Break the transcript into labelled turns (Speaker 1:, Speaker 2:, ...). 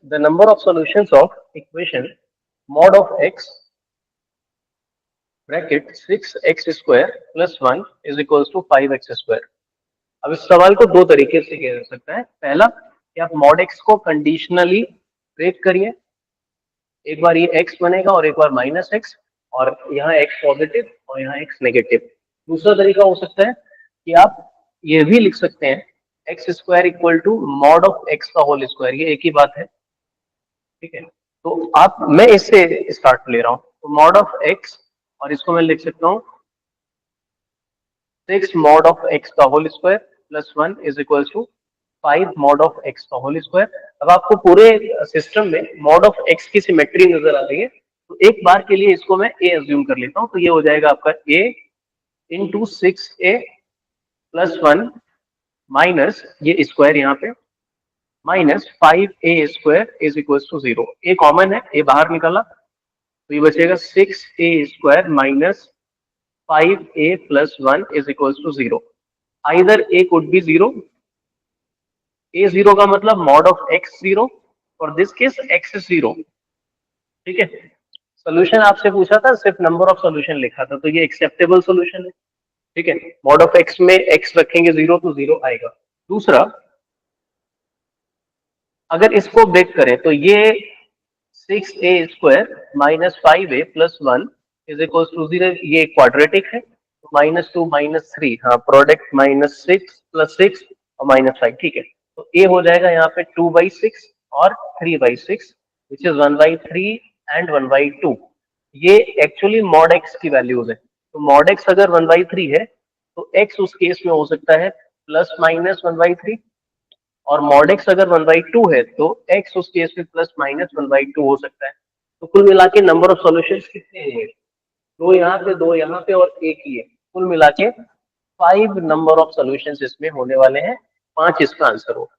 Speaker 1: the number of solutions of equation mod of x bracket 6x square plus 1 is equals to 5x square. अब इस सवाल को दो तरीके से किया जा सकता है। पहला कि आप मॉड एक्स को कंडीशनली ब्रेक करिए, एक बार ये x बनेगा और एक बार माइनस एक्स, और यहाँ x पॉजिटिव और यहाँ x नेगेटिव। दूसरा तरीका हो सकता है कि आप ये भी लिख सकते हैं x square equal to mod of x का होल स्क्वायर, ये एक ही बात है, ठीक है। तो आप, मैं इससे स्टार्ट ले रहा हूँ, तो मॉड ऑफ एक्स, और इसको मैं लिख सकता हूँ 6 मॉड ऑफ एक्स का whole square plus 1 is equal to 5 mod of x का होल स्क्वायर। अब आपको पूरे सिस्टम में मॉड ऑफ एक्स की सिमेट्री नजर आ रही है, तो एक बार के लिए इसको मैं ए अज्यूम कर लेता हूँ, तो ये हो जाएगा आपका a into 6a plus 1 minus ये स्क्वायर यहाँ पे minus 5a square is equal to 0। A common है, ए बाहर निकला, तो ये बचेगा 6a square minus 5a plus 1 is equal to 0। Either a could be 0, a 0 का मतलब मॉड ऑफ x 0, और दिस केस x इज 0, ठीक है। सोल्यूशन आपसे पूछा था, सिर्फ नंबर ऑफ सोल्यूशन लिखा था, तो ये एक्सेप्टेबल सोल्यूशन है, ठीक है। मॉड ऑफ x में x रखेंगे 0 तो 0 आएगा। दूसरा, अगर इसको ब्रेक करें तो ये 6a square minus 5a plus 1 is equal to 0, ये क्वाड्रेटिक है, -2 -3, हाँ प्रोडक्ट -6 प्लस 6 और -5, ठीक है। तो a हो जाएगा यहाँ पे 2/6 और 3/6 विच इज 1/3 एंड 1/2। ये एक्चुअली मॉड x की वैल्यूज है, तो मॉड x अगर 1/3 है तो x उस केस में हो सकता है प्लस माइनस 1/3, और मॉड x अगर 1/2 है तो x उस केस में प्लस माइनस 1/2 हो सकता है। तो कुल मिला के नंबर ऑफ सॉल्यूशंस कितने हैं? दो यहाँ पे, दो यहाँ पे और एक ही है। कुल मिला के 5 नंबर ऑफ सॉल्यूशंस इसमें होने वाले हैं, 5 इसका आंसर होगा।